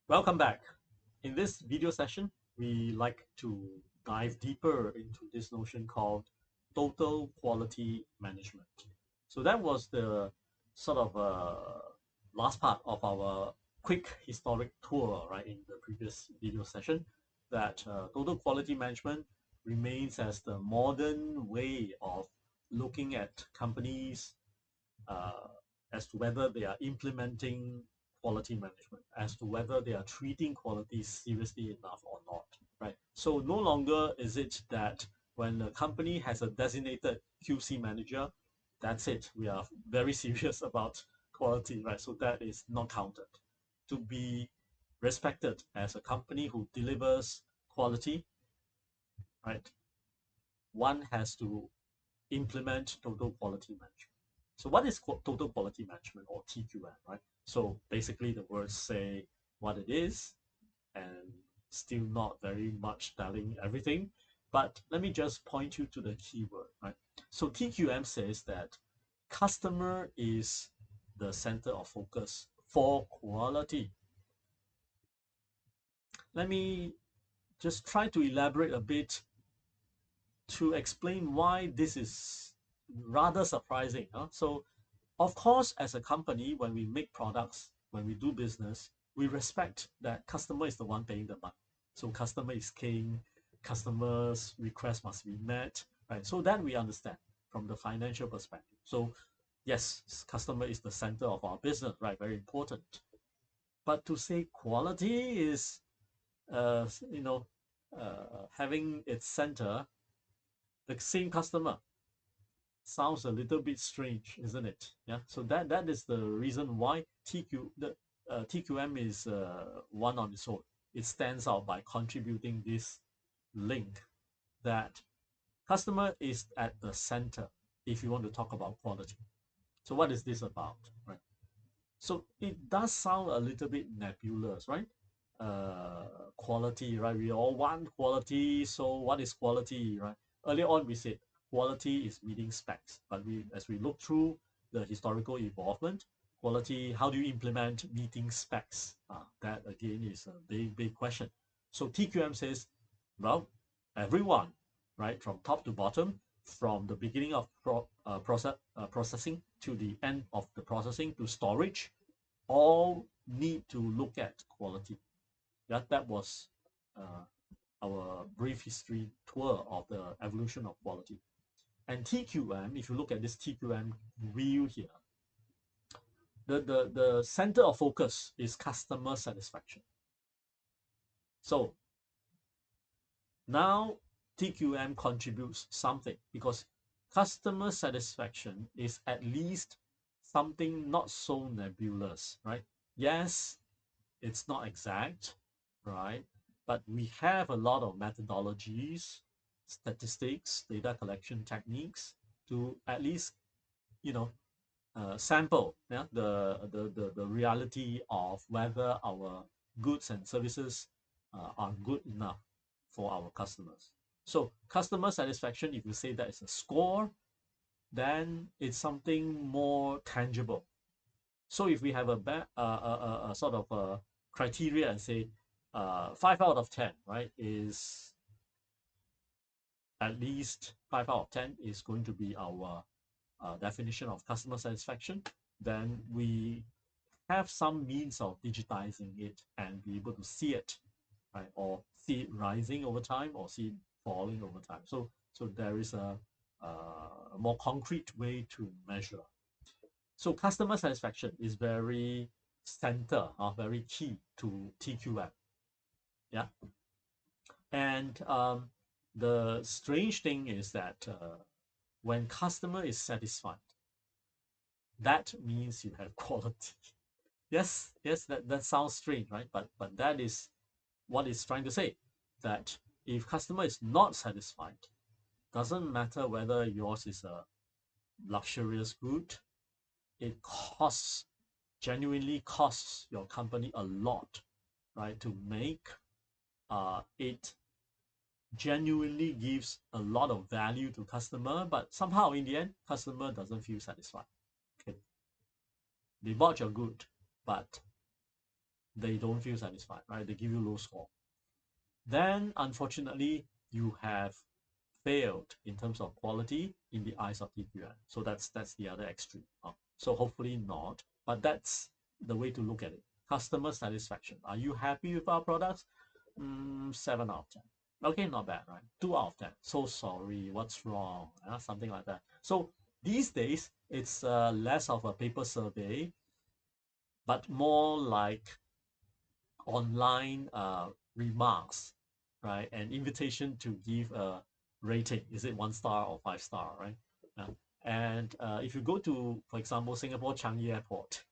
Welcome back. In this video session, we like to dive deeper into this notion called total quality management. So that was the sort of last part of our quick historic tour, right, in the previous video session, that total quality management remains as the modern way of looking at companies uh, as to whether they are implementing quality management, as to whether they are treating quality seriously enough or not, right? So no longer is it that when a company has a designated QC manager, that's it. We are very serious about quality, right? So that is not counted. To be respected as a company who delivers quality, right? One has to implement total quality management. So what is total quality management, or TQM, right? So basically the words say what it is and still not very much telling everything. But let me just point you to the keyword, right? So TQM says that customer is the center of focus for quality. Let me just try to elaborate a bit to explain why this is rather surprising. So of course, as a company, when we make products, when we do business, we respect that customer is the one paying the money. So customer is king, customers' request must be met, right? So that we understand from the financial perspective. So yes, customer is the center of our business, right? Very important. But to say quality is, uh, you know, having its center the same customer sounds a little bit strange, isn't it? Yeah. So that is the reason why TQM is one on its own. It stands out by contributing this link that customer is at the center if you want to talk about quality. So what is this about, right? So it does sound a little bit nebulous, right? Quality, right? We all want quality. So what is quality, right? Earlier on, we said quality is meeting specs, but as we look through the historical involvement, quality, how do you implement meeting specs? That again is a big question. So TQM says, well, everyone, right, from top to bottom, from the beginning of processing to the end of the processing to storage, all need to look at quality. That was uh, our brief history tour of the evolution of quality. And TQM, if you look at this TQM wheel here, the center of focus is customer satisfaction. So now TQM contributes something because customer satisfaction is at least something not so nebulous, right? Yes, it's not exact, right? But we have a lot of methodologies, statistics, data collection techniques to at least, you know, sample, yeah, the reality of whether our goods and services are good enough for our customers. So customer satisfaction, if you say that is a score, then it's something more tangible. So if we have a sort of a criteria and say 5 out of 10, right, is at least 5 out of 10 is going to be our definition of customer satisfaction, then we have some means of digitizing it and be able to see it, right, or see it rising over time or see it falling over time. So there is a more concrete way to measure. So customer satisfaction is very center, very key to TQM. Yeah. And the strange thing is that when customer is satisfied, that means you have quality. Yes, that sounds strange, right? But that is what it's trying to say. That if customer is not satisfied, doesn't matter whether yours is a luxurious good, it costs genuinely costs your company a lot, right, to make. It genuinely gives a lot of value to customer, but somehow in the end, customer doesn't feel satisfied. Okay, they bought your good, but they don't feel satisfied, right? They give you low score. Then, unfortunately, you have failed in terms of quality in the eyes of TQM. So that's the other extreme. So hopefully not, but that's the way to look at it. Customer satisfaction. Are you happy with our products? 7 out of 10. Okay, not bad, right? 2 out of 10. So sorry, what's wrong? Something like that. So these days, it's less of a paper survey, but more like online remarks, right? An invitation to give a rating. Is it 1 star or 5 star, right? And if you go to, for example, Singapore Changi Airport,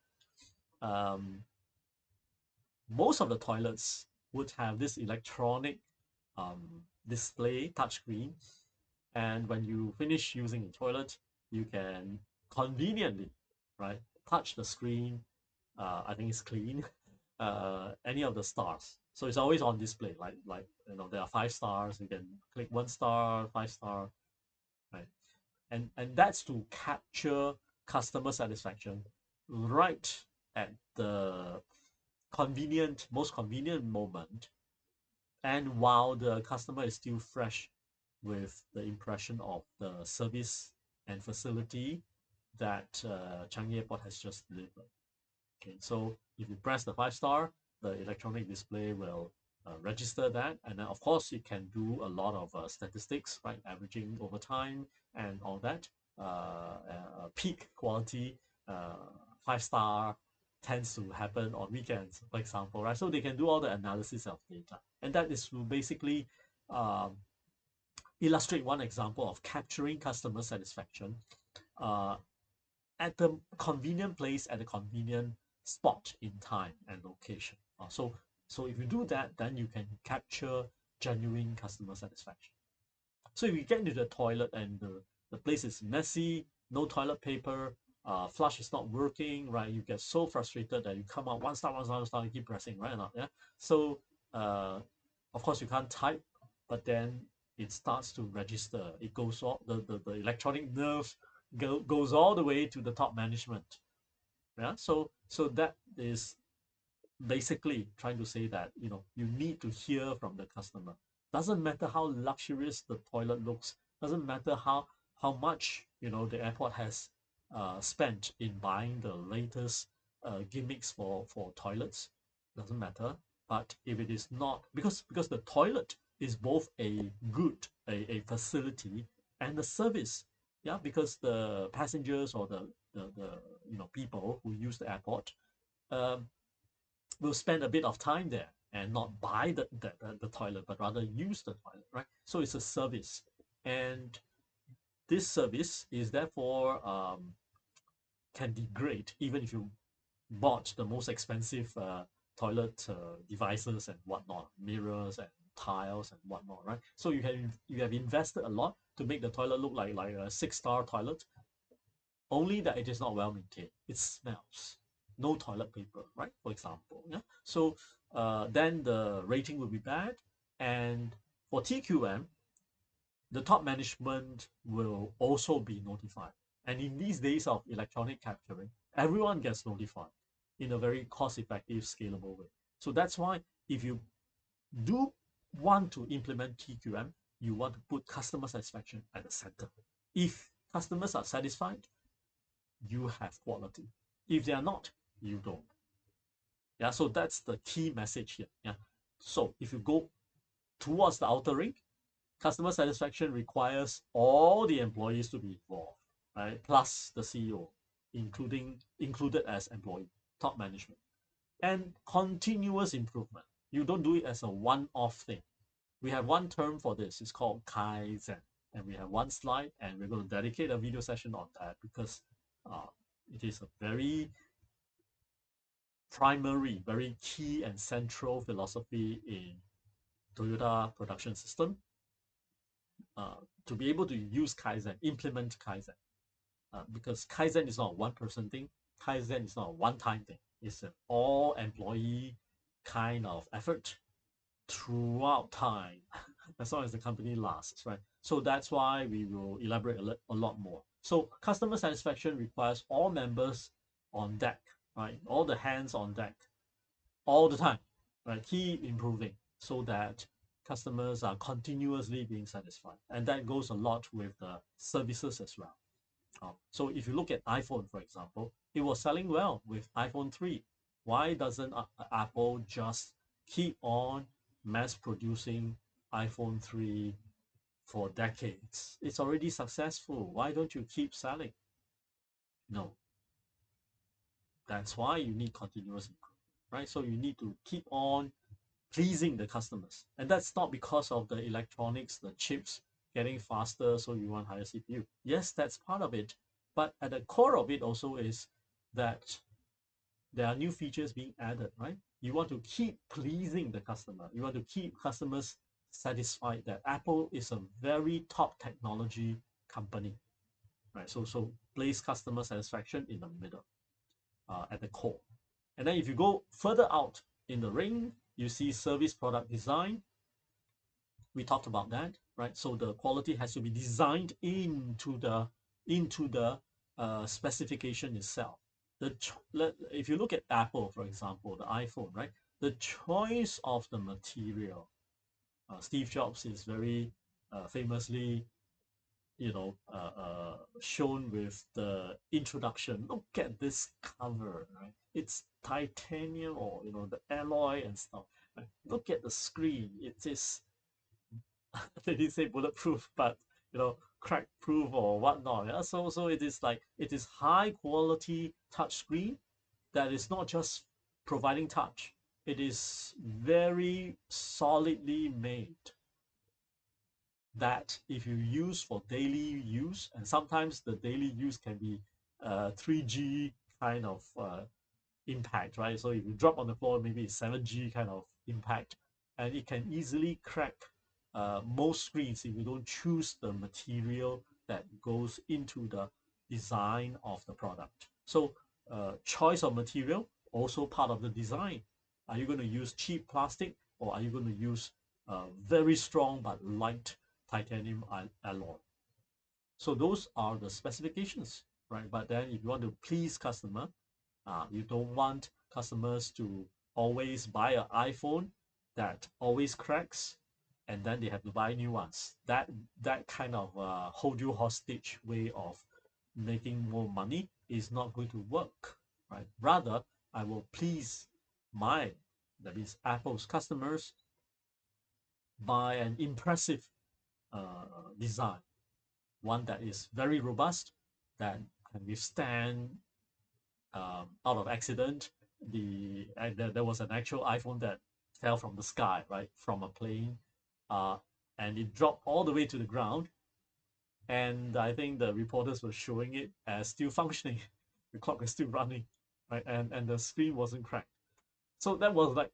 most of the toilets would have this electronic display touchscreen, and when you finish using the toilet, you can conveniently, right, touch the screen. I think it's clean. Any of the stars. So it's always on display. Like there are 5 stars. You can click 1 star, 5 star, right? And that's to capture customer satisfaction right at the most convenient moment, and while the customer is still fresh with the impression of the service and facility that Changi Airport has just delivered. Okay, so if you press the 5 star, the electronic display will register that, and then of course it can do a lot of statistics, right, averaging over time and all that. Peak quality, 5 star tends to happen on weekends, for example, right? So they can do all the analysis of data, and that is to basically um, illustrate one example of capturing customer satisfaction uh, at the convenient place, at the convenient spot in time and location. So if you do that, then you can capture genuine customer satisfaction. So if you get into the toilet and the place is messy, no toilet paper, flush is not working, right? You get so frustrated that you come out 1 star, 1 star, 1 star, you keep pressing, right? Yeah. So of course you can't type, but then it starts to register. It goes all the electronic nerve goes all the way to the top management. Yeah. So that is basically trying to say that you need to hear from the customer. Doesn't matter how luxurious the toilet looks, doesn't matter how much the airport has spent in buying the latest gimmicks for toilets. Doesn't matter. But if it is not, because the toilet is both a good, a facility, and a service. Yeah, because the passengers or the people who use the airport um, will spend a bit of time there and not buy the toilet, but rather use the toilet, right? So it's a service, and this service is therefore can be great even if you bought the most expensive toilet devices and whatnot, mirrors and tiles and whatnot, right? So you have invested a lot to make the toilet look like a 6 star toilet, only that it is not well maintained. It smells. No toilet paper, right? For example. Yeah. So then the rating will be bad. And for TQM, the top management will also be notified. And in these days of electronic capturing, everyone gets notified in a very cost-effective, scalable way. So that's why if you do want to implement TQM, you want to put customer satisfaction at the center. If customers are satisfied, you have quality. If they are not, you don't. Yeah, so that's the key message here. Yeah. So if you go towards the outer ring, customer satisfaction requires all the employees to be involved, right? Plus the CEO, included as employee, top management. And continuous improvement. You don't do it as a one-off thing. We have one term for this. It's called Kaizen. And we have one slide, and we're going to dedicate a video session on that because it is a very primary, very key and central philosophy in Toyota production system. To be able to use Kaizen, implement Kaizen, because Kaizen is not a one-person thing. Kaizen is not a one-time thing. It's an all-employee kind of effort throughout time, as long as the company lasts, right? So that's why we will elaborate a lot more. So customer satisfaction requires all members on deck, right? All the hands on deck all the time, right? Keep improving so that customers are continuously being satisfied. And that goes a lot with the services as well. So if you look at iPhone, for example, it was selling well with iPhone 3. Why doesn't Apple just keep on mass producing iPhone 3 for decades? It's already successful. Why don't you keep selling? No. That's why you need continuous improvement, right? So you need to keep on pleasing the customers. And that's not because of the electronics, the chips getting faster, so you want higher CPU. Yes, that's part of it. But at the core of it also is that there are new features being added, right? You want to keep pleasing the customer. You want to keep customers satisfied that Apple is a very top technology company, right? So place customer satisfaction in the middle, at the core. And then if you go further out in the ring, you see service product design. We talked about that, right? So the quality has to be designed into the specification itself. If you look at Apple, for example, the iPhone, right? The choice of the material. Steve Jobs is very famously, shown with the introduction. Look at this cover, right? It's titanium, or the alloy and stuff. Right? Look at the screen. It is they didn't say bulletproof, but crack proof or whatnot. Yeah, so it is high quality touch screen that is not just providing touch. It is very solidly made that if you use for daily use, and sometimes the daily use can be 3G kind of impact, right? So if you drop on the floor, maybe it's 7G kind of impact, and it can easily crack most screens if you don't choose the material that goes into the design of the product. So choice of material also part of the design. Are you going to use cheap plastic, or are you going to use very strong but light titanium alloy? So those are the specifications, right? But then if you want to please customer, you don't want customers to always buy an iPhone that always cracks, and then they have to buy new ones. That kind of hold you hostage way of making more money is not going to work, right? Rather, I will please that means Apple's customers, by an impressive design, one that is very robust, that can withstand out of accident. There was an actual iPhone that fell from the sky, right, from a plane, uh, and it dropped all the way to the ground. And I think the reporters were showing it as still functioning. The clock is still running, right, and the screen wasn't cracked. So that was like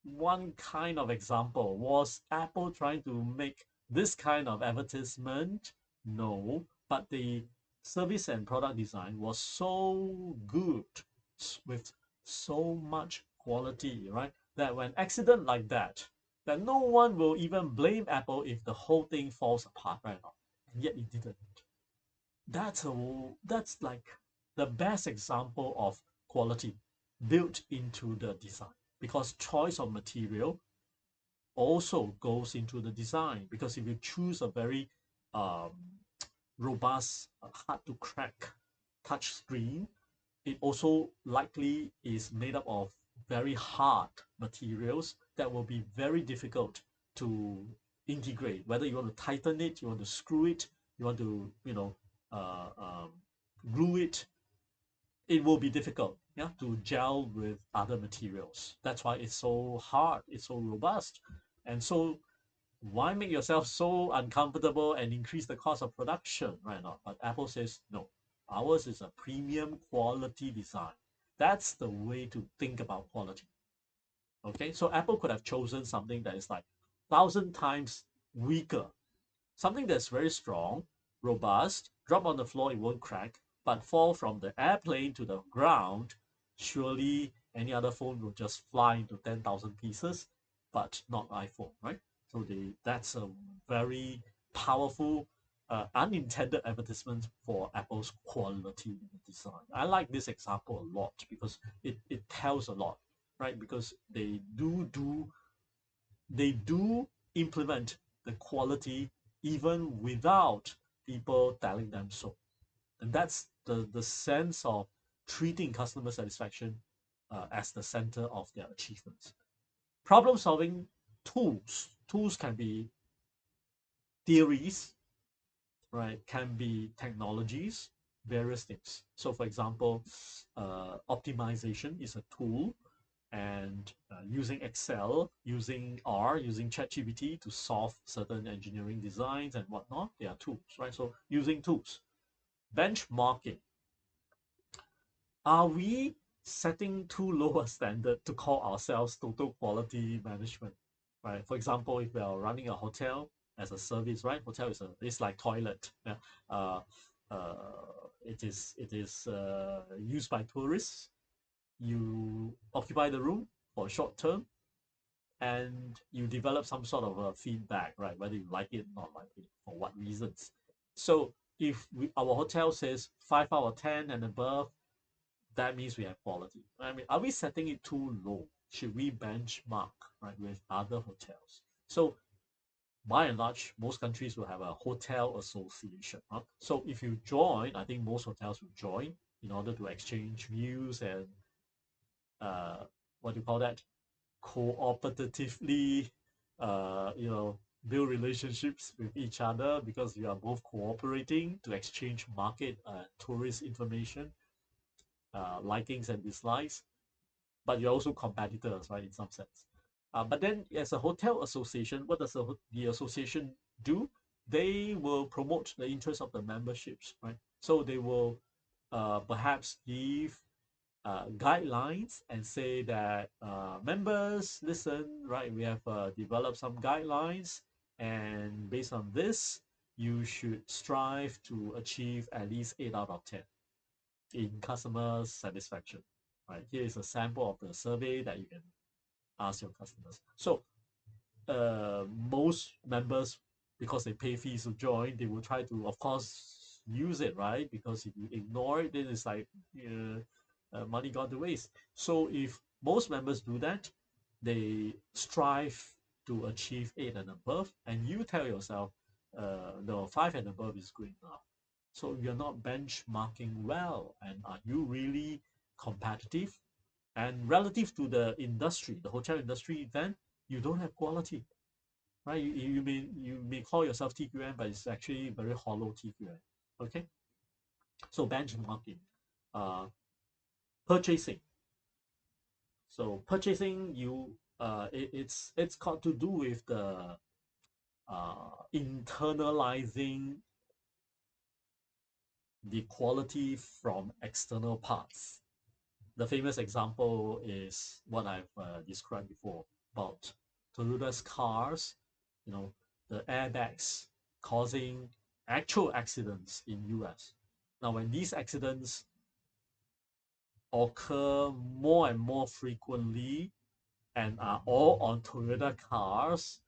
one kind of example. Was Apple trying to make this kind of advertisement? No, but the service and product design was so good, with so much quality, right? That when accident like that no one will even blame Apple if the whole thing falls apart right now. And yet it didn't. That's like the best example of quality built into the design, because choice of material also goes into the design. Because if you choose a very um, robust, hard to crack touch screen, it also likely is made up of very hard materials that will be very difficult to integrate. Whether you want to tighten it, you want to screw it, you want to uh, um, glue it, it will be difficult, yeah, to gel with other materials. That's why it's so hard, it's so robust. And so why make yourself so uncomfortable and increase the cost of production, right now? But Apple says no, ours is a premium quality design. That's the way to think about quality. Okay, so Apple could have chosen something that is like 1,000 times weaker, something that's very strong, robust, drop on the floor, it won't crack, but fall from the airplane to the ground, surely any other phone will just fly into 10,000 pieces, but not iPhone, right? So that's a very powerful, unintended advertisement for Apple's quality design. I like this example a lot because it tells a lot. right? Because they do implement the quality even without people telling them so. And that's the sense of treating customer satisfaction as the center of their achievements. Problem solving tools can be theories, right? Can be technologies, various things. So for example, optimization is a tool, and using Excel, using R, using ChatGPT to solve certain engineering designs and whatnot, they are tools, right? So using tools. Benchmarking. Are we setting too low a standard to call ourselves total quality management, right? For example, if we are running a hotel as a service, right? Hotel is like toilet. Yeah. Uh, uh, it is used by tourists. You occupy the room for a short term, and you develop some sort of a feedback, right? Whether you like it, not like it, for what reasons. So if our hotel says 5 out of 10 and above, that means we have quality. I mean, are we setting it too low? Should we benchmark, right, with other hotels? So by and large, most countries will have a hotel association. Huh? So if you join, I think most hotels will join in order to exchange views and uh, what do you call that? Cooperatively, build relationships with each other because you are both cooperating to exchange market tourist information, likings and dislikes, but you're also competitors, right, in some sense. But then, as a hotel association, what does the association do? They will promote the interest of the memberships, right? So they will perhaps give guidelines and say that members, listen, right? We have developed some guidelines, and based on this, you should strive to achieve at least 8 out of 10 in customer satisfaction. Right, here is a sample of the survey that you can ask your customers. So most members, because they pay fees to join, they will try to, of course, use it, right? Because if you ignore it, then it's like money gone to waste. So if most members do that, they strive to achieve 8 and above, and you tell yourself, no, 5 and above is good enough. So you're not benchmarking well, and are you really competitive? And relative to the industry, the hotel industry, then you don't have quality, right? You may call yourself TQM, but it's actually very hollow TQM. Okay, so benchmarking, uh, purchasing. So purchasing, it's got to do with the internalizing the quality from external parts. The famous example is what I've described before about Toyota's cars, you know, the airbags causing actual accidents in US. Now, when these accidents occur more and more frequently and are all on Toyota cars,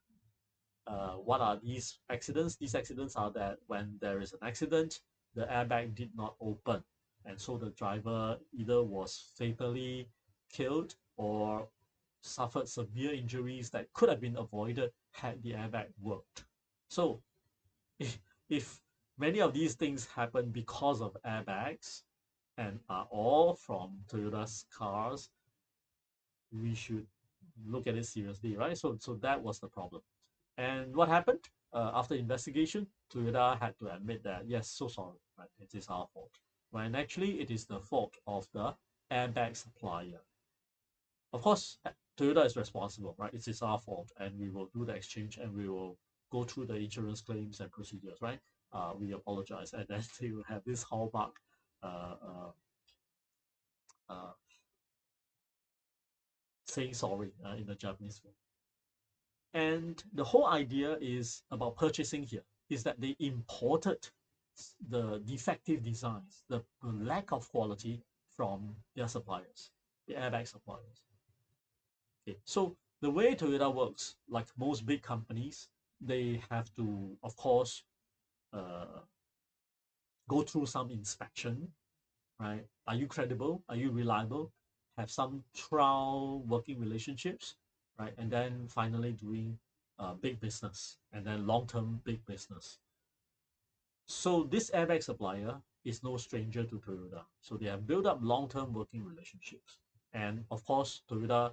what are these accidents? These accidents are that when there is an accident, the airbag did not open. And so the driver either was fatally killed or suffered severe injuries that could have been avoided had the airbag worked. So if many of these things happen because of airbags and are all from Toyota's cars, we should look at it seriously, right? So that was the problem. And what happened? After investigation, Toyota had to admit that, yes, so sorry, right? It is our fault. When actually it is the fault of the airbag supplier. Of course, Toyota is responsible, right? It is our fault, and we will do the exchange, and we will go through the insurance claims and procedures, right? We apologize, and then they will have this hallmark uh, uh, uh, saying sorry in the Japanese film. And the whole idea is about purchasing here is that they imported the defective designs, the lack of quality from their suppliers, the airbag suppliers. Okay, so the way Toyota works, like most big companies, they have to, of course, uh, go through some inspection, right? Are you credible? Are you reliable? have some trial working relationships, right? And then finally doing big business and then long-term big business. So this airbag supplier is no stranger to Toyota. So they have built up long-term working relationships. And of course, Toyota,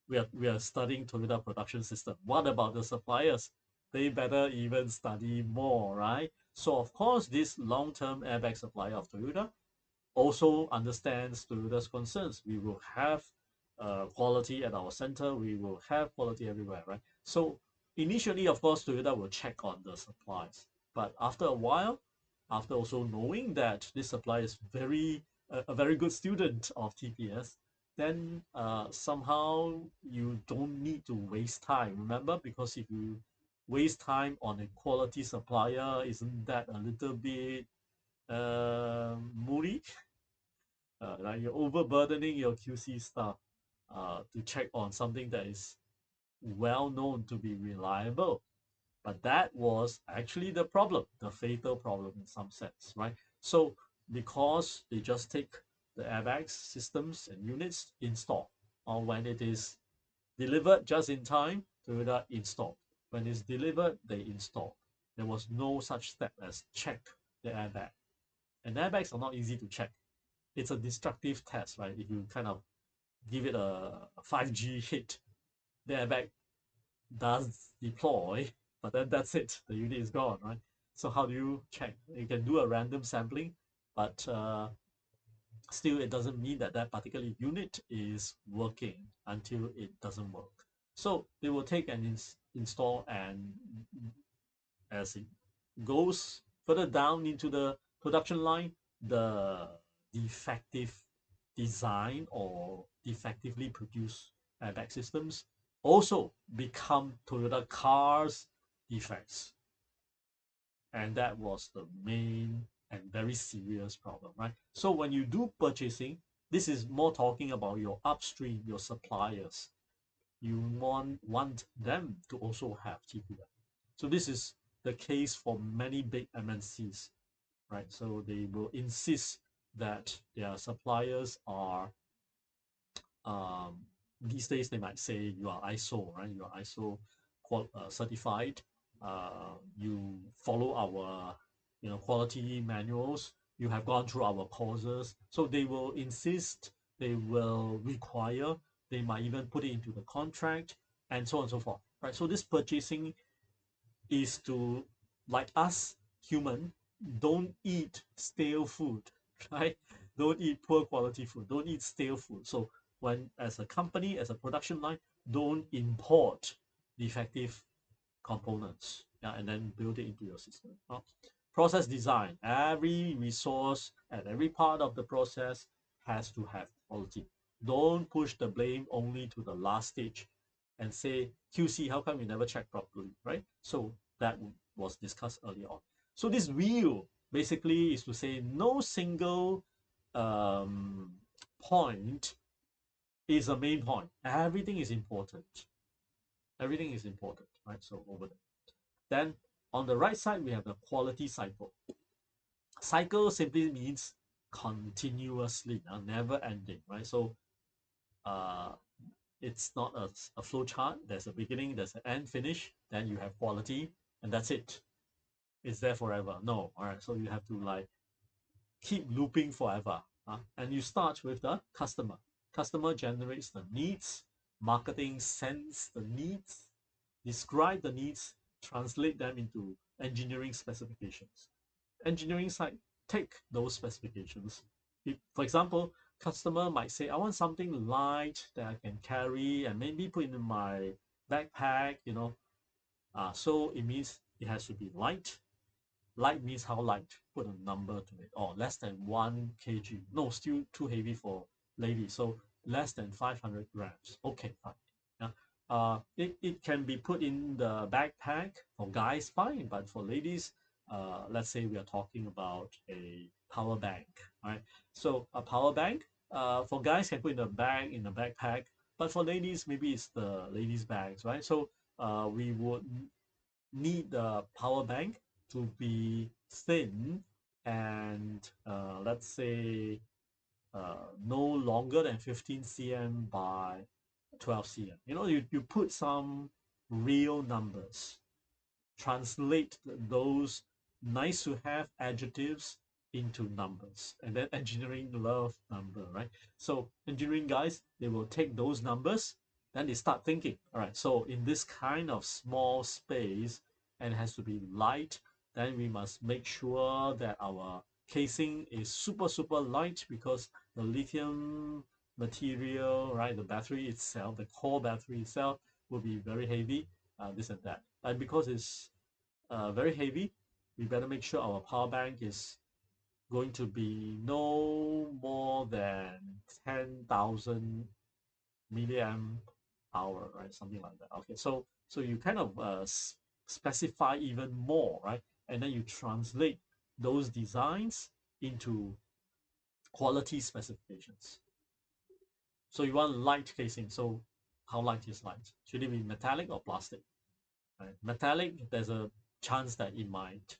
we are studying Toyota production system. What about the suppliers? They better even study more, right? So of course, this long-term airbag supplier of Toyota also understands Toyota's concerns. We will have quality at our center. We will have quality everywhere, right? So initially, of course, Toyota will check on the supplies. But after a while, after also knowing that this supplier is a very good student of TPS, then somehow you don't need to waste time. Remember, because if you waste time on a quality supplier, isn't that a little bit moody? Like you're overburdening your QC staff to check on something that is well known to be reliable. But that was actually the problem, the fatal problem in some sense, right? So because they just take the airbags, systems, and units installed, or when it is delivered just in time, Toyota installed. When it's delivered, they install. There was no such step as check the airbag. And airbags are not easy to check. It's a destructive test, right? If you kind of give it a 5G hit, the airbag does deploy, but then that's it. The unit is gone, right? So how do you check? You can do a random sampling, but still it doesn't mean that that particular unit is working until it doesn't work. So they will take and install, and as it goes further down into the production line, the defective design or defectively produced airbag systems also become Toyota cars defects. And that was the main and very serious problem, right? So when you do purchasing, this is more talking about your upstream, your suppliers. You want them to also have TPM. So this is the case for many big MNCs, right? So they will insist that their suppliers are these days they might say you are ISO, right? You are ISO certified. You follow our quality manuals. You have gone through our courses. So they will insist. They will require. They might even put it into the contract, and so on and so forth. Right. So this purchasing is to, like us human, don't eat stale food, right? Don't eat poor quality food. Don't eat stale food. So when as a company, as a production line, don't import defective components, yeah, and then build it into your system. Process design. Every resource at every part of the process has to have quality. Don't push the blame only to the last stage and say, QC, how come you never check properly, right? So that was discussed earlier on. So this wheel basically is to say no single um, point is a main point. Everything is important. Everything is important, right? So over there. Then on the right side, we have the quality cycle. Cycle simply means continuously, never ending, right? So uh, it's not a flow chart. There's a beginning, there's an end, finish, then you have quality, and that's it. It's there forever. No, all right. So you have to like keep looping forever. And you start with the customer. Customer generates the needs. Marketing sends the needs, describe the needs, translate them into engineering specifications. Engineering side take those specifications. For example, customer might say, I want something light that I can carry and maybe put in my backpack, so it means it has to be light. Light means how light? Put a number to it. Or less than 1 kg. No, still too heavy for ladies. So less than 500 grams. Okay, fine. Yeah. It can be put in the backpack. For guys, fine. But for ladies, let's say we are talking about a power bank, right? So a power bank, for guys can put in a bag, in a backpack. But for ladies, maybe it's the ladies' bags, right? So we would need the power bank to be thin and let's say no longer than 15 cm by 12 cm. You know, you put some real numbers, translate those nice to have adjectives into numbers, and then engineering love number, right? So engineering guys, they will take those numbers, then they start thinking, all right, so in this kind of small space, and it has to be light, then we must make sure that our casing is super light, because the lithium material, right, the battery itself, the core battery itself will be very heavy, this and that. And because it's very heavy, we better make sure our power bank is going to be no more than 10,000 milliamp hour, right? Something like that. Okay, so you kind of specify even more, right? And then you translate those designs into quality specifications. So you want light casing. So how light is light? Should it be metallic or plastic? Right? Metallic, there's a chance that it might,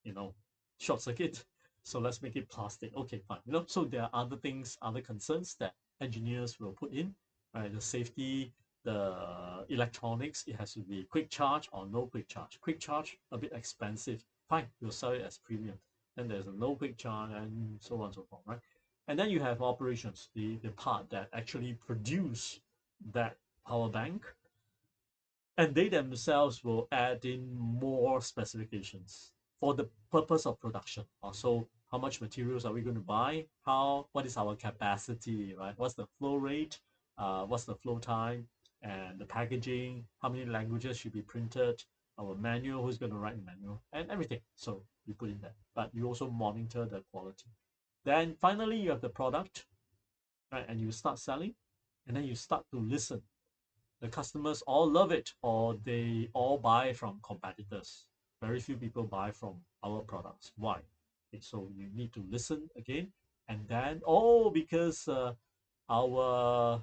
you know, short circuit. So let's make it plastic. Okay, fine. You know, so there are other things, other concerns that engineers will put in, right? The safety, the electronics, it has to be quick charge or no quick charge. Quick charge, a bit expensive. Fine, we'll sell it as premium. Then there's a no quick charge and so on and so forth, right? And then you have operations, the part that actually produce that power bank, and they themselves will add in more specifications for the purpose of production. Also, how much materials are we going to buy? What is our capacity, right? What's the flow rate? What's the flow time? And the packaging, how many languages should be printed? Our manual, who's going to write the manual, and everything. So you put in that, but you also monitor the quality. Then finally, you have the product, right? And you start selling, and then you start to listen. The customers all love it, or they all buy from competitors. Very few people buy from our products. Why? Okay, so you need to listen again, and then, oh, because our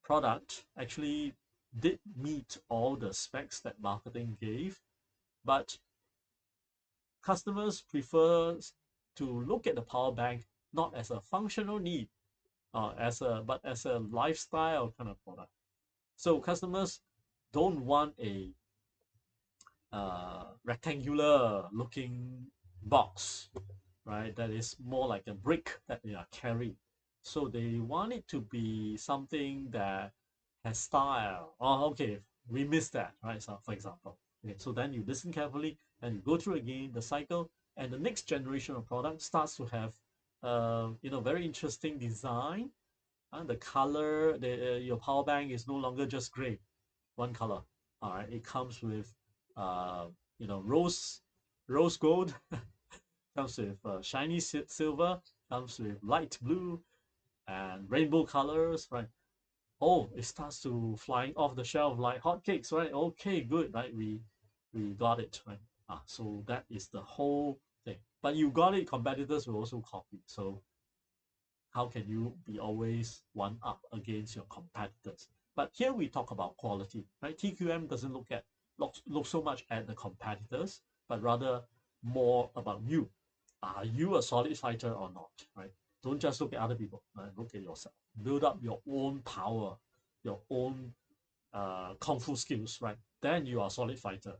product actually did meet all the specs that marketing gave, but customers prefer to look at the power bank not as a functional need, but as a lifestyle kind of product. So customers don't want a rectangular looking box, right? That is more like a brick that they are carrying. So they want it to be something that has style. Oh, okay, we missed that, right? So, for example, okay, so then you listen carefully and you go through again the cycle, and the next generation of product starts to have, very interesting design. The color, your power bank is no longer just gray, one color. All right, it comes with uh, rose gold, comes with shiny silver, comes with light blue and rainbow colors, right? Oh, it starts to flying off the shelf like hotcakes, right? Okay, good, right? We got it, right? So that is the whole thing. But you got it, competitors will also copy. So how can you be always one up against your competitors? But here we talk about quality, right? TQM doesn't look so much at the competitors, but rather more about you. Are you a solid fighter or not, right? Don't just look at other people, right? Look at yourself. Build up your own power, your own kung fu skills, right? Then you are a solid fighter.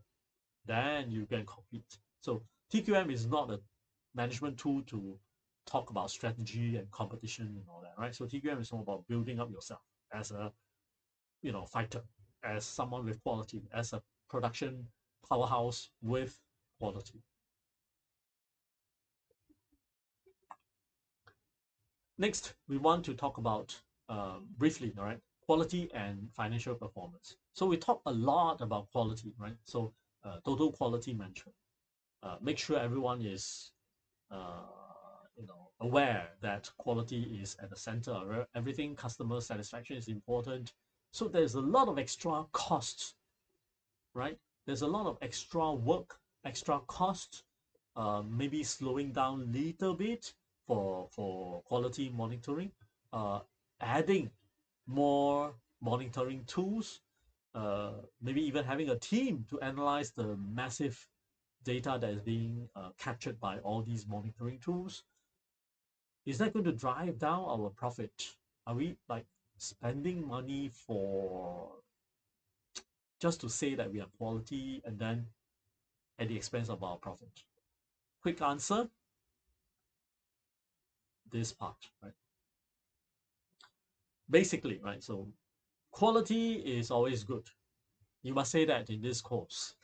Then you can compete. So TQM is not a management tool to talk about strategy and competition and all that, right? So TQM is all about building up yourself as a fighter, as someone with quality, as a production powerhouse with quality. Next, we want to talk about briefly, all right, quality and financial performance. So we talk a lot about quality, right? So total quality management. Make sure everyone is uh, aware that quality is at the center of everything. Customer satisfaction is important. So there's a lot of extra costs, right? There's a lot of extra work, extra cost, maybe slowing down a little bit for quality monitoring, uh, adding more monitoring tools, maybe even having a team to analyze the massive data that is being captured by all these monitoring tools. is that going to drive down our profit? Are we like spending money for just to say that we have quality and then at the expense of our profit? Quick answer, this part, right? Basically, right? So quality is always good. You must say that in this course.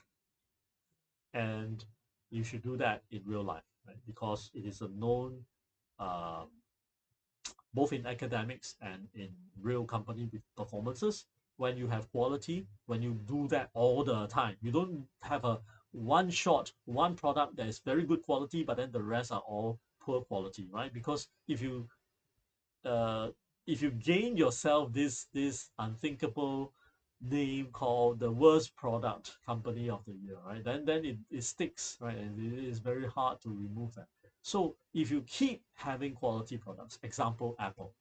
And you should do that in real life, right? Because it is a known, uh, both in academics and in real company performances. When you have quality, when you do that all the time, you don't have a one shot, one product that is very good quality, but then the rest are all poor quality, right? Because uh, if you gain yourself this unthinkable name called the worst product company of the year, right? Then it sticks, right? And it is very hard to remove that. So if you keep having quality products, example Apple,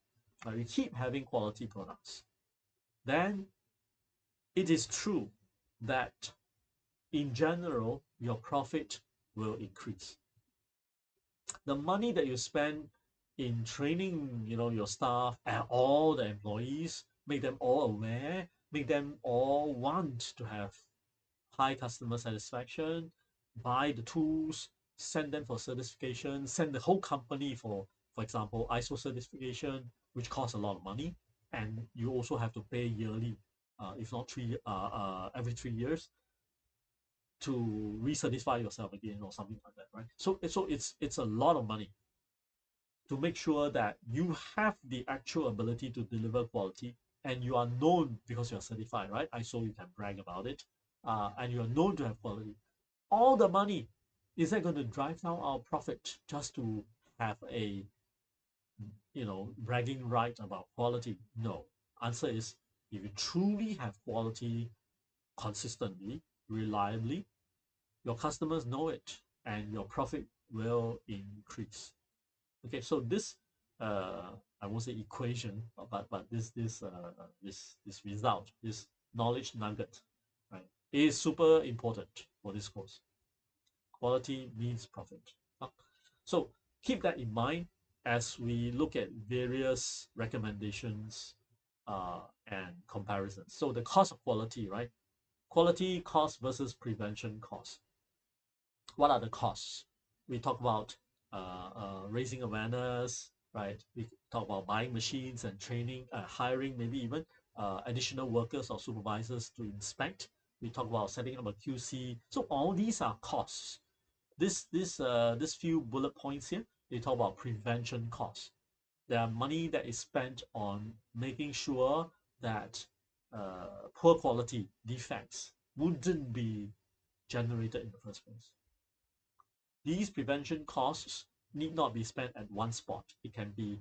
right? You keep having quality products, then it is true that in general your profit will increase. The money that you spend in training, your staff and all the employees, make them all aware, make them all want to have high customer satisfaction, buy the tools, send them for certification, send the whole company for example, ISO certification, which costs a lot of money, and you also have to pay yearly, if not every 3 years, to recertify yourself again or something like that, right? So it's a lot of money to make sure that you have the actual ability to deliver quality and you are known because you're certified, right? ISO, you can brag about it, and you are known to have quality. All the money, is that going to drive down our profit just to have a bragging right about quality? No. Answer is, if you truly have quality consistently, reliably, your customers know it and your profit will increase. Okay, so this uh, I won't say equation, but this result, this knowledge nugget, right, is super important for this course. Quality means profit. So keep that in mind as we look at various recommendations and comparisons. So the cost of quality, right? Quality cost versus prevention cost. What are the costs? We talk about raising awareness, right? We talk about buying machines and training, hiring, maybe even additional workers or supervisors to inspect. We talk about setting up a QC. So all these are costs. This few bullet points here, they talk about prevention costs. There are money that is spent on making sure that poor quality defects wouldn't be generated in the first place. These prevention costs need not be spent at one spot. It can be,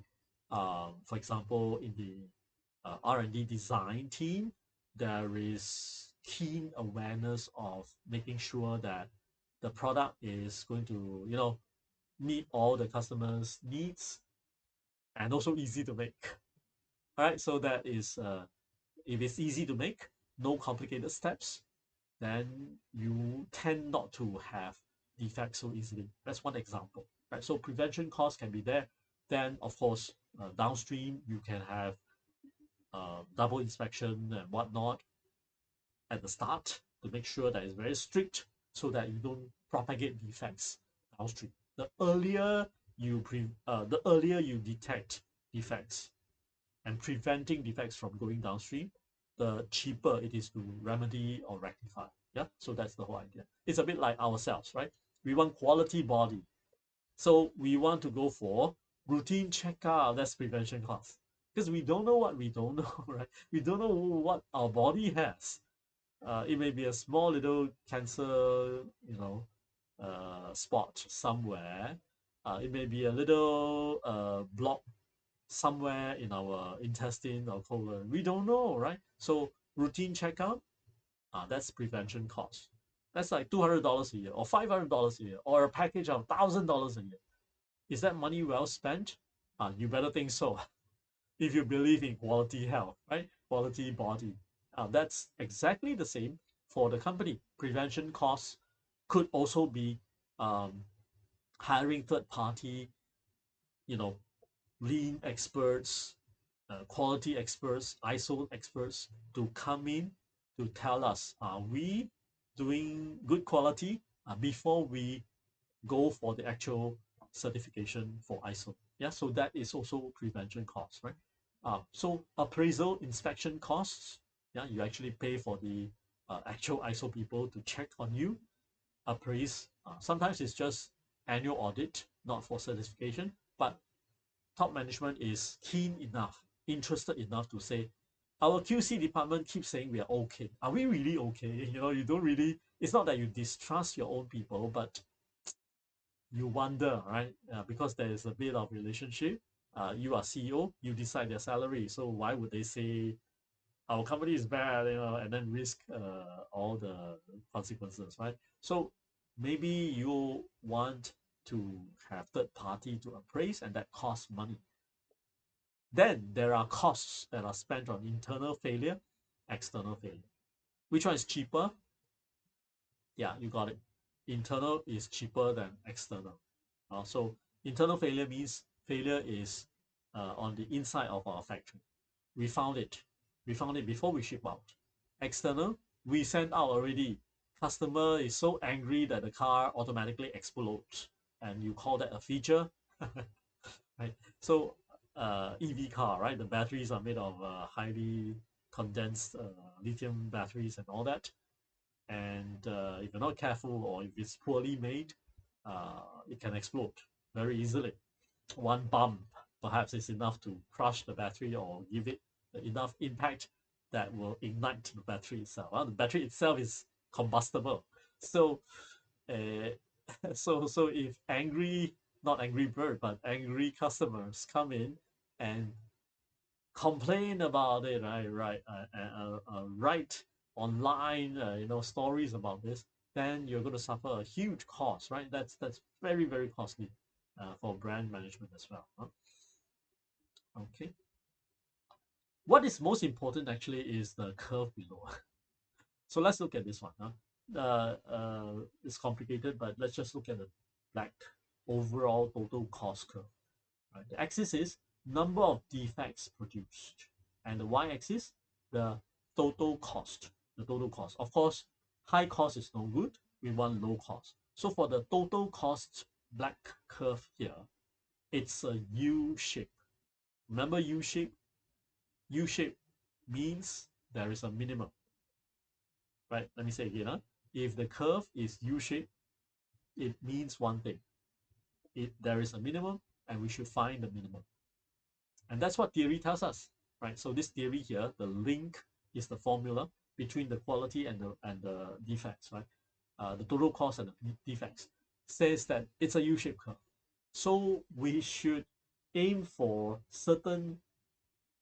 for example, in the R&D design team, there is keen awareness of making sure that the product is going to, meet all the customers' needs and also easy to make. All right, so that is, if it's easy to make, no complicated steps, then you tend not to have defects so easily. That's one example, right? So prevention costs can be there. Then, of course, downstream, you can have double inspection and whatnot at the start to make sure that it's very strict so that you don't propagate defects downstream. The earlier you detect defects and preventing defects from going downstream, the cheaper it is to remedy or rectify. Yeah, so that's the whole idea. It's a bit like ourselves, right? We want quality body, so we want to go for routine checkup. That's prevention cost, because we don't know what we don't know, right? We don't know what our body has. It may be a small little cancer, spot somewhere. It may be a little block somewhere in our intestine or colon. We don't know, right? So routine checkup, that's prevention cost. That's like $200 a year or $500 a year or a package of $1,000 a year. Is that money well spent? You better think so. If you believe in quality health, right? Quality body. That's exactly the same for the company. Prevention costs could also be hiring third party, you know, lean experts, quality experts, ISO experts to come in to tell us, are we doing good quality before we go for the actual certification for ISO. Yeah, so that is also prevention costs, right? So appraisal inspection costs, yeah, you actually pay for the actual ISO people to check on you, appraise. Sometimes it's just annual audit, not for certification, but top management is keen enough, interested enough to say, our QC department keeps saying we are okay. Are we really okay? You know, you don't really, it's not that you distrust your own people, but you wonder, right? Because there is a bit of relationship. You are CEO, you decide their salary. So why would they say our company is bad, you know, and then risk all the consequences, right? So maybe you want to have third party to appraise, and that costs money. Then there are costs that are spent on internal failure, external failure. Which one is cheaper? Yeah, you got it. Internal is cheaper than external. So internal failure means failure is on the inside of our factory. We found it. We found it before we ship out. External, we sent out already. Customer is so angry that the car automatically explodes, and you call that a feature, right? So EV car, right? The batteries are made of highly condensed lithium batteries and all that. And if you're not careful or if it's poorly made, it can explode very easily. One bump perhaps is enough to crush the battery or give it enough impact that will ignite the battery itself. The battery itself is combustible. So, uh, so if angry, not angry bird, but angry customers come in and complain about it, write online, stories about this, then you're going to suffer a huge cost, right? That's very very costly for brand management as well. Huh? Okay. What is most important actually is the curve below. So let's look at this one. Huh? It's complicated, but let's just look at the black overall total cost curve. Right? The axis is number of defects produced, and the y-axis, the total cost. The total cost. Of course, high cost is no good. We want low cost. So for the total cost black curve here, it's a U shape. Remember U shape? U shape means there is a minimum. Right? Let me say again. Huh? If the curve is U shape, it means one thing. There is a minimum, and we should find the minimum. And that's what theory tells us, right? So this theory here, the link is the formula between the quality and the defects, right? The total cost and the defects says that it's a U-shaped curve. So we should aim for certain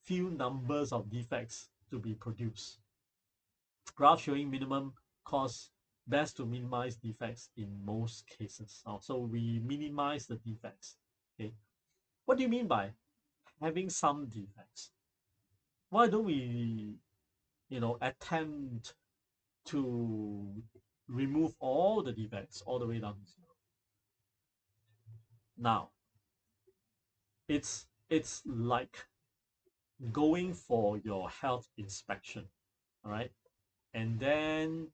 few numbers of defects to be produced. Graph showing minimum cost, best to minimize defects in most cases. So we minimize the defects. Okay, what do you mean by having some defects? Why don't we, attempt to remove all the defects all the way down to zero? Now, it's like going for your health inspection, all right? And then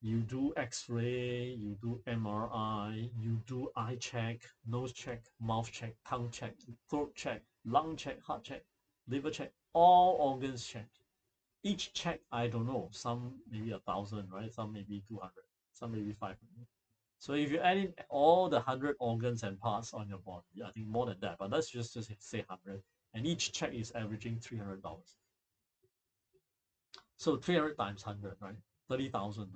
you do X-ray, you do MRI, you do eye check, nose check, mouth check, tongue check, throat check, lung check, heart check, liver check, all organs check. Each check, I don't know, some maybe 1,000, right? Some maybe 200, some maybe 500. So if you add in all the 100 organs and parts on your body, I think more than that, but let's just say 100, and each check is averaging $300. So 300 times 100, right? $30,000.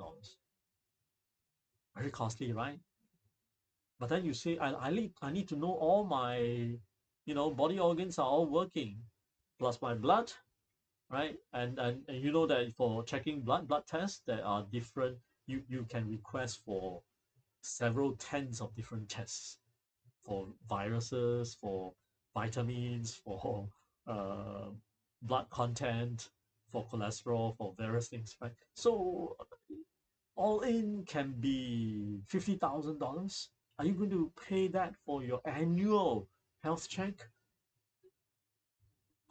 Very costly, right? But then you say, I need to know all my, body organs are all working, plus my blood, right? And you know that for checking blood tests, there are different. You can request for several tens of different tests for viruses, for vitamins, for uh, blood content, for cholesterol, for various things, right? So all in can be $50,000. Are you going to pay that for your annual health check?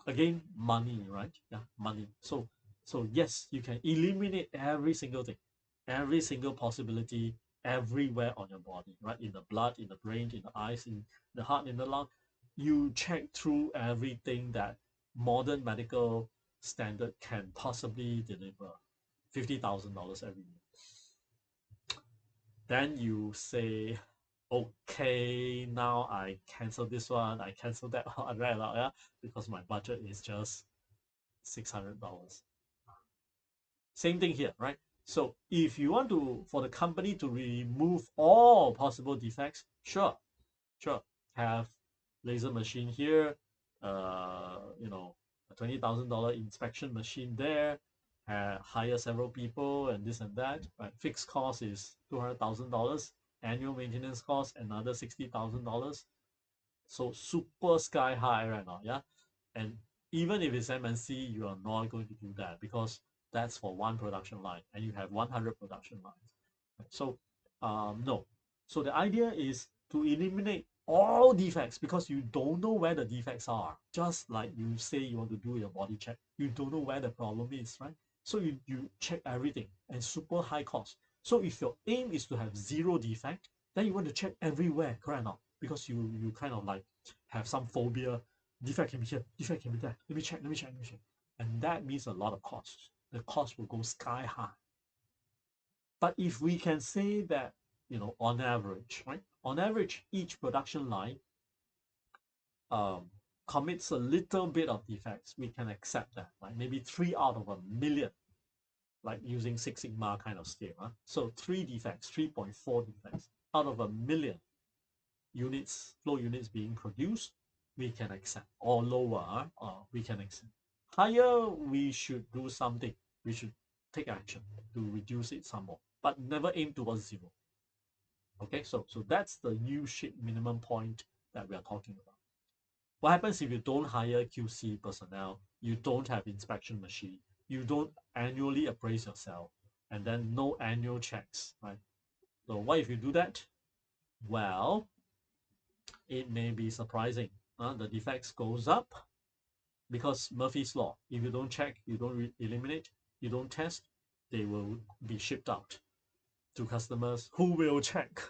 Again, money, right? Yeah, money. So yes, you can eliminate every single thing, every single possibility everywhere on your body, right? In the blood, in the brain, in the eyes, in the heart, in the lung. You check through everything that modern medical standard can possibly deliver. $50,000 every year. Then you say, okay, now I cancel this one, I cancel that one, right? Yeah, because my budget is just $600. Same thing here, right? So if you want to, for the company to remove all possible defects, sure, have laser machine here, a $20,000 inspection machine there, hire several people and this and that. Right? Fixed cost is $200,000. Annual maintenance cost another $60,000. So super sky high right now, yeah. And even if it's MNC, you are not going to do that because that's for one production line, and you have 100 production lines. So, no. So the idea is to eliminate all defects because you don't know where the defects are. Just like you say you want to do your body check, you don't know where the problem is, right? So you check everything and super high cost. So if your aim is to have zero defect, then you want to check everywhere, correct or not? Because you kind of like have some phobia. Defect can be here, defect can be there. Let me check, let me check, let me check. And that means a lot of costs. The cost will go sky high. But if we can say that, on average, right? On average, each production line um, commits a little bit of defects, we can accept that, right? Maybe 3 out of 1 million, like using Six Sigma kind of scale. Huh? So 3 defects, 3.4 defects out of 1 million units, flow units being produced, we can accept. Or lower, we can accept. Higher, we should do something. We should take action to reduce it some more, but never aim towards zero. Okay, so that's the U-shaped minimum point that we are talking about. What happens if you don't hire QC personnel, you don't have inspection machine, you don't annually appraise yourself, and then no annual checks, right? So what if you do that? Well, it may be surprising. The defects goes up because Murphy's Law. If you don't check, you don't eliminate, you don't test, they will be shipped out to customers who will check,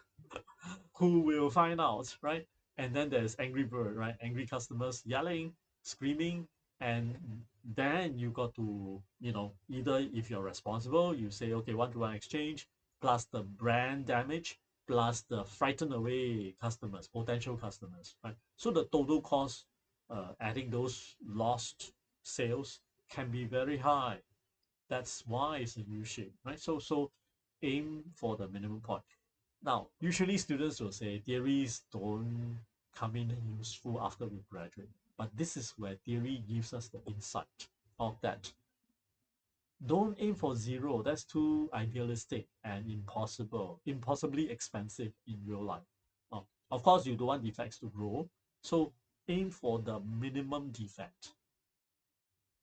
who will find out, right? And then there's angry bird, right? Angry customers yelling, screaming, and then you got to, either if you're responsible, you say, okay, 1-to-1 exchange, plus the brand damage, plus the frightened away customers, potential customers, right? So the total cost, adding those lost sales, can be very high. That's why it's a U shape, right? So aim for the minimum point. Now, usually students will say theories don't come in useful after we graduate, but this is where theory gives us the insight of that. Don't aim for zero. That's too idealistic and impossibly expensive in real life. Of course, you don't want defects to grow, so aim for the minimum defect.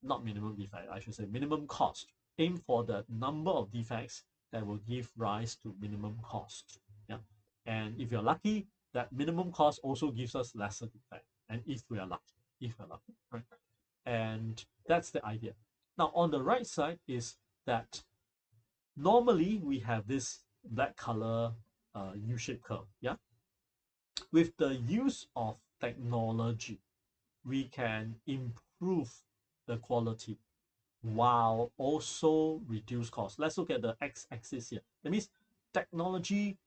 Not minimum defect, I should say minimum cost. Aim for the number of defects that will give rise to minimum cost. Yeah. And if you're lucky, that minimum cost also gives us lesser defect. And if we're lucky, right? And that's the idea. Now, on the right side is that normally we have this black color U-shaped curve. Yeah. With the use of technology, we can improve the quality while also reduce cost. Let's look at the x-axis here. That means technology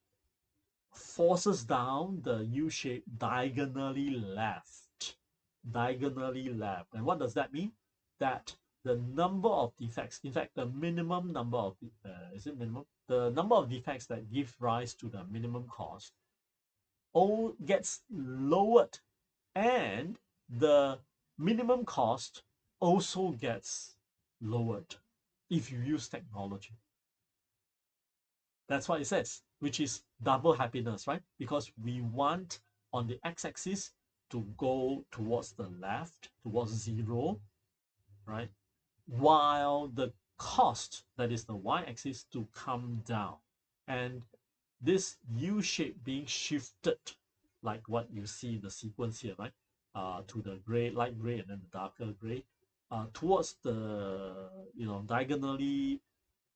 forces down the U shape diagonally left. Diagonally left. And what does that mean? That the number of defects, in fact, the minimum number of, is it minimum? The number of defects that give rise to the minimum cost all gets lowered, and the minimum cost also gets lowered if you use technology. That's what it says, which is double happiness, right? Because we want on the x-axis to go towards the left, towards zero, right? While the cost, that is the y-axis, to come down. And this U shape being shifted, like what you see in the sequence here, right? to the gray, light gray, and then the darker gray, towards the diagonally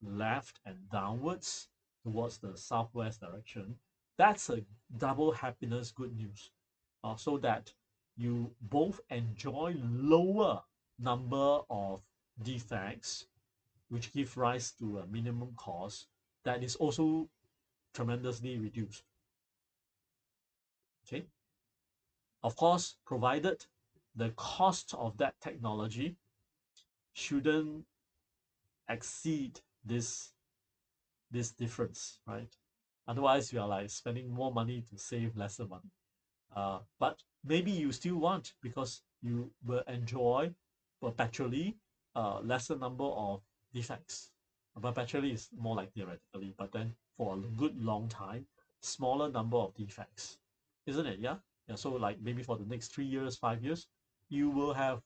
left and downwards towards the southwest direction. That's a double happiness good news, so that you both enjoy lower number of defects, which give rise to a minimum cost that is also tremendously reduced. Okay, of course, provided the cost of that technology shouldn't exceed this difference, right? Otherwise, you are like spending more money to save lesser money. But maybe you still want, because you will enjoy perpetually lesser number of defects. Perpetually is more like theoretically, but then for a good long time, smaller number of defects, isn't it? Yeah. Yeah. So like maybe for the next 3 years, 5 years, you will have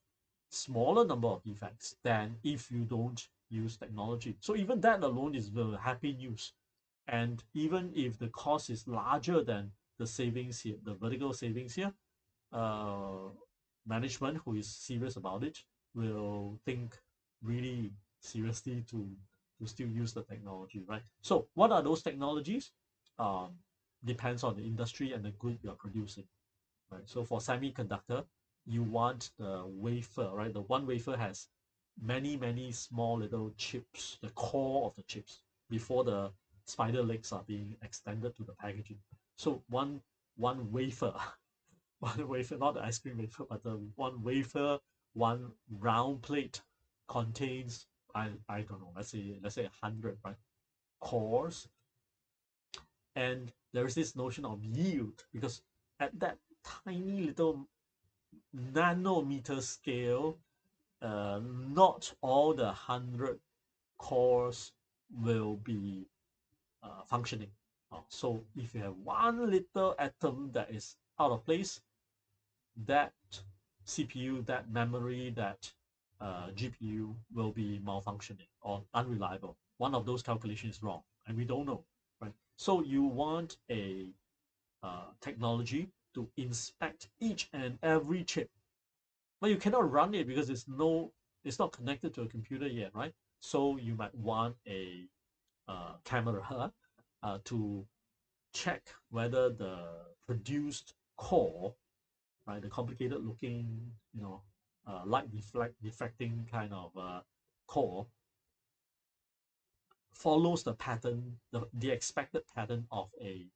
smaller number of defects than if you don't use technology. So even that alone is the happy news. And even if the cost is larger than the savings here, the vertical savings here, uh, management who is serious about it will think really seriously to still use the technology, right? So what are those technologies? Um, Depends on the industry and the good you're producing, right? So for semiconductor, you want the wafer, right? The one wafer has many small little chips, the core of the chips, before the spider legs are being extended to the packaging. So one wafer, one wafer, not the ice cream wafer, but the one wafer, one round plate contains, I don't know, let's say 100, right, cores. And there is this notion of yield, because at that tiny little nanometer scale, not all the 100 cores will be functioning. So if you have one little atom that is out of place, that CPU, that memory, that GPU will be malfunctioning or unreliable. One of those calculations is wrong, and we don't know, right? So you want a technology to inspect each and every chip, but you cannot run it because it's not connected to a computer yet, right? So you might want a camera to check whether the produced core, right, the complicated looking, light diffracting kind of core, follows the pattern, the expected pattern of a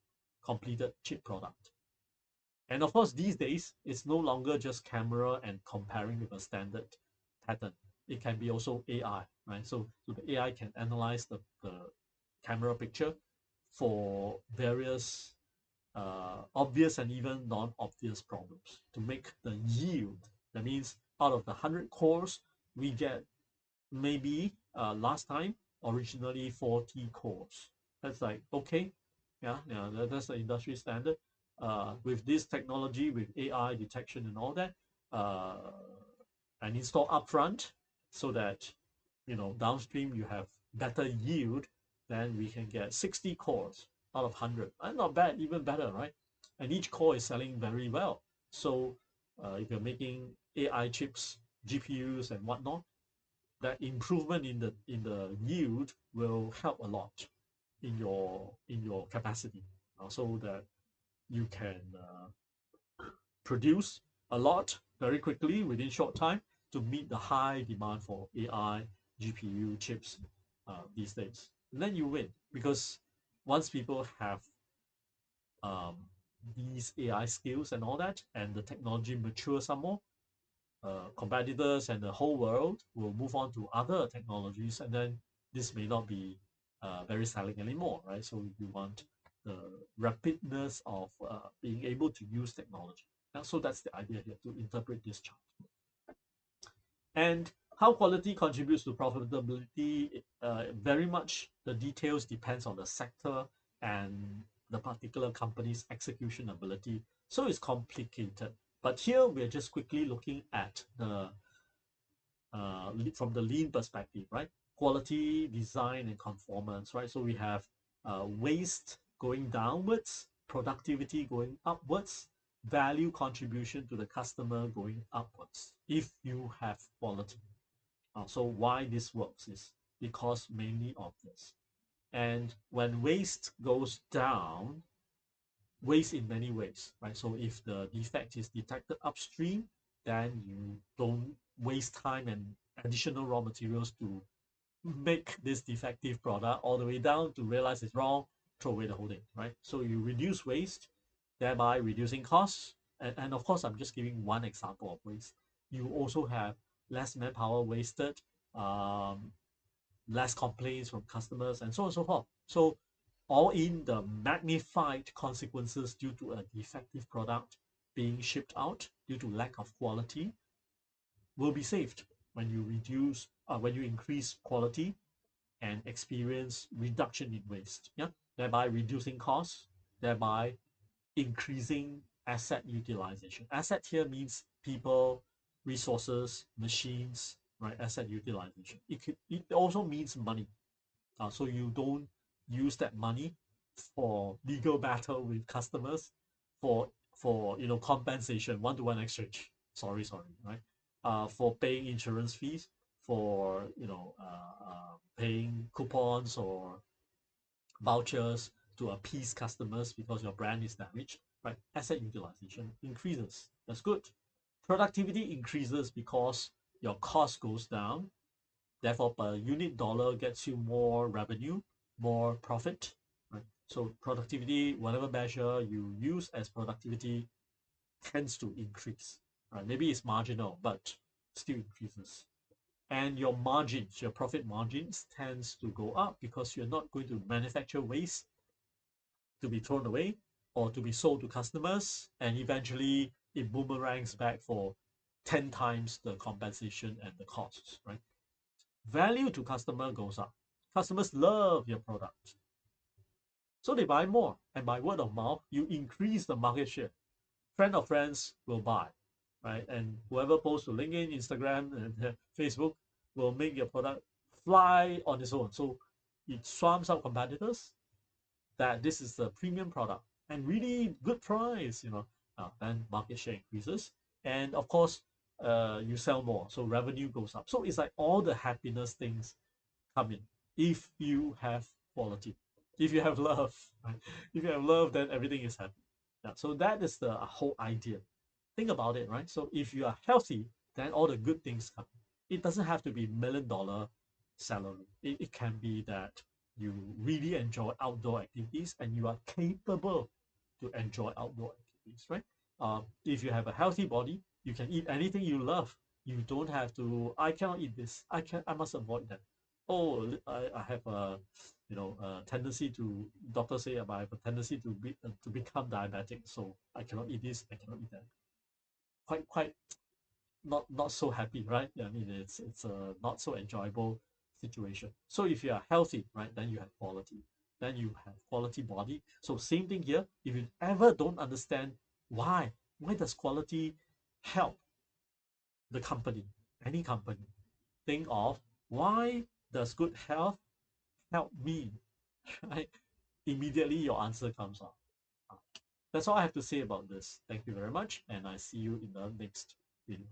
completed chip product. And of course, these days, it's no longer just camera and comparing with a standard pattern. It can be also AI, right? So the AI can analyze the camera picture for various obvious and even non-obvious problems to make the yield. That means out of the 100 cores, we get maybe last time originally 40 cores. That's like, okay, yeah, that's the industry standard. With this technology, with AI detection and all that, and install upfront, so that downstream you have better yield, then we can get 60 cores out of 100. Not bad, even better, right? And each core is selling very well. So if you're making AI chips, GPUs, and whatnot, that improvement in the yield will help a lot in your capacity, so that you can produce a lot very quickly within short time to meet the high demand for AI GPU chips these days. And then you win, because once people have um, these AI skills and all that, and the technology matures some more, competitors and the whole world will move on to other technologies, and then this may not be very selling anymore, right? So you want the rapidness of being able to use technology. And so that's the idea here, to interpret this chart. And how quality contributes to profitability, very much the details depends on the sector and the particular company's execution ability. So it's complicated. But here we're just quickly looking at the from the lean perspective, right? Quality, design, and conformance, right? So we have waste going downwards, productivity going upwards, value contribution to the customer going upwards if you have quality. So why this works is because mainly of this. And when waste goes down, waste in many ways, right? So if the defect is detected upstream, then you don't waste time and additional raw materials to make this defective product all the way down to realize it's wrong, throw away the whole thing, right? So you reduce waste, thereby reducing costs. And of course, I'm just giving one example of waste. You also have less manpower wasted, um, less complaints from customers, and so on and so forth. So all in the magnified consequences due to a defective product being shipped out due to lack of quality will be saved when you when you increase quality and experience reduction in waste, yeah, thereby reducing costs, thereby increasing asset utilization. Asset here means people, resources, machines, right? Asset utilization. It also means money. So you don't use that money for legal battle with customers, for compensation, one-to-one exchange. Sorry, right? For paying insurance fees, for paying coupons or vouchers to appease customers because your brand is damaged, right? Asset utilization increases. That's good. Productivity increases because your cost goes down. Therefore, per unit dollar gets you more revenue, more profit, right? So productivity, whatever measure you use as productivity, tends to increase, right? Maybe it's marginal, but still increases. And your margins, your profit margins tends to go up because you're not going to manufacture waste to be thrown away or to be sold to customers, and eventually it boomerangs back for 10 times the compensation and the costs, right? Value to customer goes up. Customers love your product. So they buy more. And by word of mouth, you increase the market share. Friend of friends will buy, right? And whoever posts to LinkedIn, Instagram, and Facebook will make your product fly on its own. So it swamps out competitors that this is a premium product and really good price, then market share increases. And of course, you sell more. So revenue goes up. So it's like all the happiness things come in if you have quality, if you have love, right? If you have love, then everything is happy. Yeah, so that is the whole idea. Think about it, right? So if you are healthy, then all the good things come. It doesn't have to be $1 million salary. It can be that you really enjoy outdoor activities and you are capable to enjoy outdoor activities, right? If you have a healthy body, you can eat anything you love. You don't have to, I cannot eat this, I must avoid that. Oh, I have a tendency to, doctors say I have a tendency to become diabetic, so I cannot eat this, I cannot eat that. Quite not so happy, right? Yeah, I mean, it's a not so enjoyable situation. So if you are healthy, right, then you have quality, then you have quality body. So same thing here. If you ever don't understand why does quality help the company, any company, think of why does good health help me, right? Immediately your answer comes up. That's all I have to say about this. Thank you very much, and I see you in the next video.